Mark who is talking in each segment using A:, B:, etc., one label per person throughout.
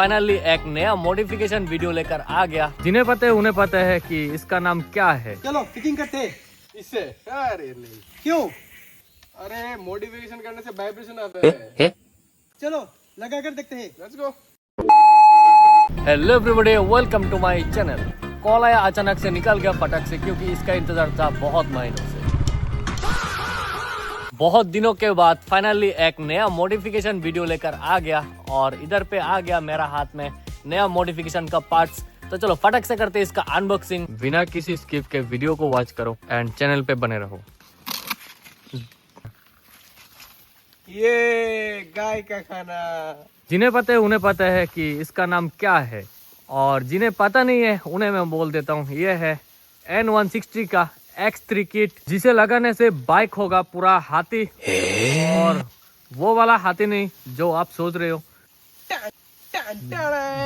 A: Finally एक नया modification video लेकर आ गया। जिन्हें पता है उन्हें पता है कि इसका नाम क्या है।
B: चलो फिटिंग करते हैं
C: इससे। अरे नहीं,
B: क्यों?
C: अरे मॉडिफिकेशन करने से वाइब्रेशन आता है।
B: चलो लगा कर देखते हैं।
C: Let's go.
A: Hello everybody, welcome to my channel. Call आया अचानक से, निकल गया फटक से, क्योंकि इसका इंतजार था बहुत महीनों से। बहुत दिनों के बाद फाइनली एक नया मॉडिफिकेशन वीडियो लेकर आ गया और इधर पे आ गया मेरा हाथ में नया मॉडिफिकेशन का पार्ट्स। तो चलो फटक से करते इसका अनबॉक्सिंग। बिना किसी स्किप के वीडियो को वॉच करो एंड चैनल पे बने रहो।
C: ये गाय का खाना।
A: जिन्हें पता है उन्हें पता है कि इसका नाम क्या है, और जिन्हें पता नहीं है उन्हें मैं बोल देता हूँ। ये है N160 का X3 किट, जिसे लगाने से बाइक होगा पूरा हाथी, और वो वाला हाथी नहीं जो आप सोच रहे हो,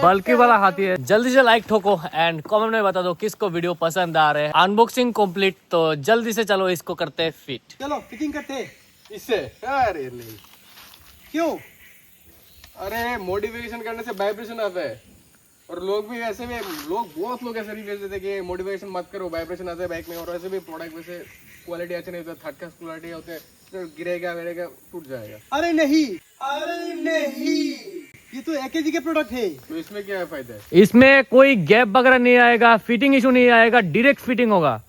A: बल्कि वाला हाथी है। जल्दी से लाइक ठोको एंड कमेंट में बता दो किसको वीडियो पसंद आ रहे हैं। अनबॉक्सिंग कंप्लीट, तो जल्दी से चलो इसको करते हैं फिट।
B: चलो फिटिंग करते हैं।
C: इससे। अरे नहीं,
B: क्यों?
C: अरे मॉडिफिकेशन करने से वाइब्रेशन आता है। और लोग भी वैसे भी, बहुत लोग ऐसे रिव्यू देते कि मॉडिफिकेशन मत करो, वाइब्रेशन आता है बाइक में। और वैसे भी प्रोडक्ट वैसे क्वालिटी अच्छी नहीं होता, थर्ड क्लास क्वालिटी होते हैं, तो गिरेगा वेरेगा, टूट जाएगा।
B: अरे नहीं, ये तो AKG के प्रोडक्ट है।
C: तो इसमें क्या है फायदा है?
A: इसमें कोई गैप वगैरह नहीं आएगा, फिटिंग इशू नहीं आएगा, डायरेक्ट फिटिंग होगा।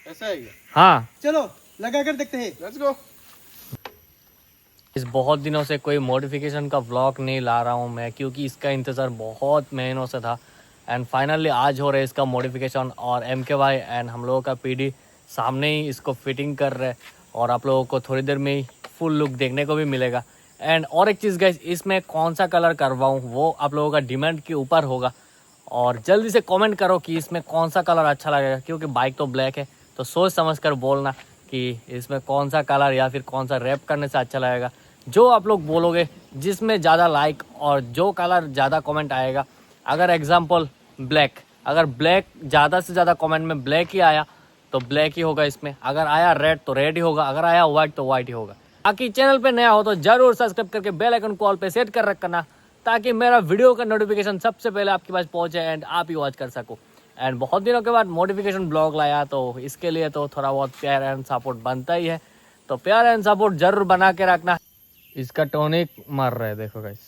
C: ऐसा है क्या?
A: हाँ,
B: चलो लगा कर देखते हैं।
C: लेट्स गो।
A: इस बहुत दिनों से कोई मॉडिफिकेशन का व्लॉग नहीं ला रहा हूँ मैं, क्योंकि इसका इंतज़ार बहुत महीनों से था। एंड फाइनली आज हो रहा है इसका मॉडिफिकेशन, और MKY एंड हम लोगों का PD सामने ही इसको फिटिंग कर रहे हैं, और आप लोगों को थोड़ी देर में ही फुल लुक देखने को भी मिलेगा। एंड और एक चीज़ गाइस, इसमें कौन सा कलर करवाऊँ वो आप लोगों का डिमांड के ऊपर होगा, और जल्दी से कमेंट करो कि इसमें कौन सा कलर अच्छा लगेगा, क्योंकि बाइक तो ब्लैक है, तो सोच समझ कर बोलना कि इसमें कौन सा कलर या फिर कौन सा रैप करने से अच्छा लगेगा। जो आप लोग बोलोगे, जिसमें ज़्यादा लाइक और जो कलर ज़्यादा कमेंट आएगा, अगर एग्जांपल ब्लैक, अगर ब्लैक ज़्यादा से ज़्यादा कमेंट में ब्लैक ही आया तो ब्लैक ही होगा इसमें, अगर आया रेड तो रेड ही होगा, अगर आया वाइट तो वाइट ही होगा। बाकी चैनल पे नया हो तो जरूर सब्सक्राइब करके बेल आइकन कॉल पे सेट कर रखना, ताकि मेरा वीडियो का नोटिफिकेशन सबसे पहले आपके पास पहुंचे एंड आप ही वॉच कर सको। एंड बहुत दिनों के बाद मॉडिफिकेशन ब्लॉग लाया, तो इसके लिए तो थोड़ा बहुत प्यार एंड सपोर्ट बनता ही है, तो प्यार एंड सपोर्ट जरूर बना के रखना। इसका टॉनिक मार रहा है, देखो गाइस,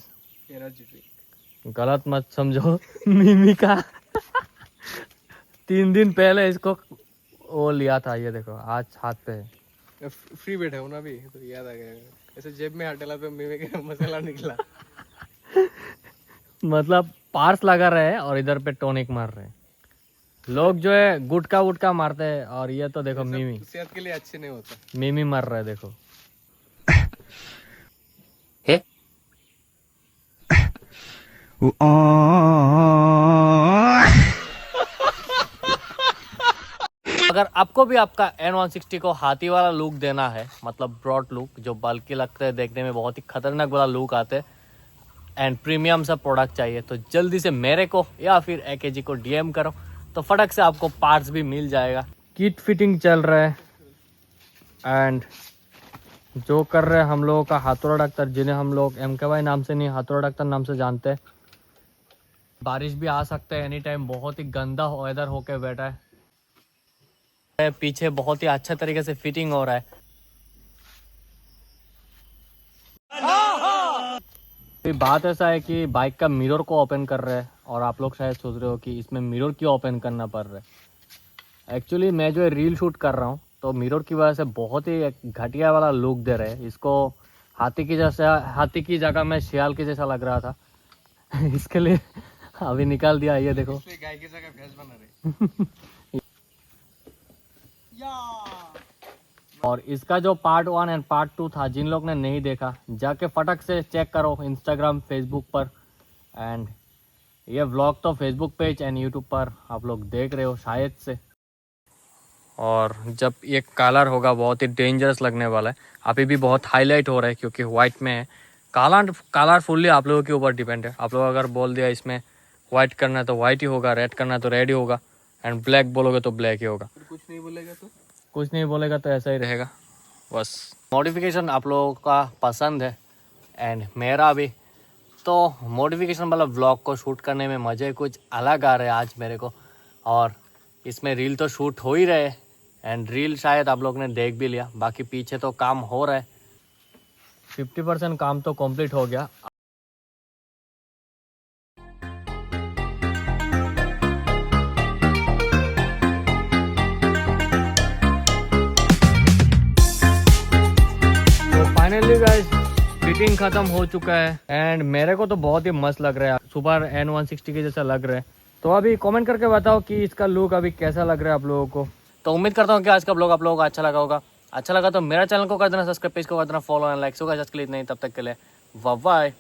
A: गलत मत समझो। मिमी का 3 दिन पहले इसको वो लिया था, ये देखो आज हाथ पे है।
C: फ्री बैठा हूँ ना अभी, तो याद आ गया। ऐसे जेब में हाथ डाला तो मेरे का मसाला निकला।
A: मतलब पार्स लगा रहे हैं और इधर पे टॉनिक मार रहे हैं। लोग जो है गुटका वुटका मारते हैं, और ये तो देखो मिमी,
C: सेहत के लिए अच्छे नहीं होता।
A: मिमी मार रहा है, देखो। अगर आपको भी आपका N160 को हाथी वाला लुक देना है, मतलब ब्रॉड लुक, जो बल्कि लगता है देखने में बहुत ही खतरनाक वाला लुक आते हैं, एंड प्रीमियम सा प्रोडक्ट चाहिए, तो जल्दी से मेरे को या फिर AKG को DM करो, तो फटक से आपको पार्ट्स भी मिल जाएगा। किट फिटिंग चल रहा है, एंड जो कर रहे हैं हम लोगों का हाथोड़ा डॉक्टर, जिन्हें हम लोग MKY नाम से नहीं हाथोड़ा डॉक्टर नाम से जानते हैं। बारिश भी आ सकता है एनी टाइम, बहुत ही गंदा वेदर होके बैठा है। पीछे बहुत ही अच्छा तरीके से फिटिंग हो रहा है। बात ऐसा है कि बाइक का मिरर को ओपन कर रहे हैं, और आप लोग शायद सोच रहे हो कि इसमें मिरर क्यों ओपन करना पड़ रहा है। एक्चुअली मैं जो है रील शूट कर रहा हूँ, तो मिरर की वजह से बहुत ही एक घटिया वाला लुक दे रहे हैं इसको। हाथी की जगह में शियाल की जैसा लग रहा था। इसके लिए अभी निकाल दिया, ये देखो।
C: गाय की जगह भैंस बना रहे।
A: और इसका जो पार्ट 1 एंड पार्ट 2 था, जिन लोग ने नहीं देखा, जाके फटक से चेक करो इंस्टाग्राम फेसबुक पर। एंड ये व्लॉग तो फेसबुक पेज एंड यूट्यूब पर आप लोग देख रहे हो शायद से। और जब ये कलर होगा बहुत ही डेंजरस लगने वाला है। अभी भी बहुत हाईलाइट हो रहा है क्योंकि वाइट में है। कलर फुल्ली आप लोगों के ऊपर डिपेंड है। आप लोग अगर बोल दिया इसमें वाइट करना है तो वाइट ही होगा, रेड करना है तो रेड ही होगा, एंड ब्लैक बोलोगे तो ब्लैक ही होगा।
C: कुछ नहीं बोलेगा
A: तो ऐसा ही रहेगा बस। मॉडिफिकेशन आप लोगों का पसंद है एंड मेरा भी, तो मॉडिफिकेशन वाला व्लॉग को शूट करने में मज़े कुछ अलग आ रहे हैं आज मेरे को। और इसमें रील तो शूट हो ही रहे एंड रील शायद आप लोग ने देख भी लिया, बाकी पीछे तो काम हो रहा है। 50% काम तो कंप्लीट हो गया। तो फाइनली गाइस फिटिंग खत्म हो चुका है एंड मेरे को तो बहुत ही मस्त लग रहा है, सुपर N160 के जैसा लग रहा है। तो अभी कमेंट करके बताओ कि इसका लुक अभी कैसा लग रहा है आप लोगों को। तो उम्मीद करता हूँ कि आज का ब्लॉग आप लोगों को अच्छा लगा होगा। अच्छा लगा तो मेरा चैनल को कर देना सब्सक्राइब, पेज को कर देना follow and like. So guys आज के लिए इतना ही, तब तक के लिए बाय बाय।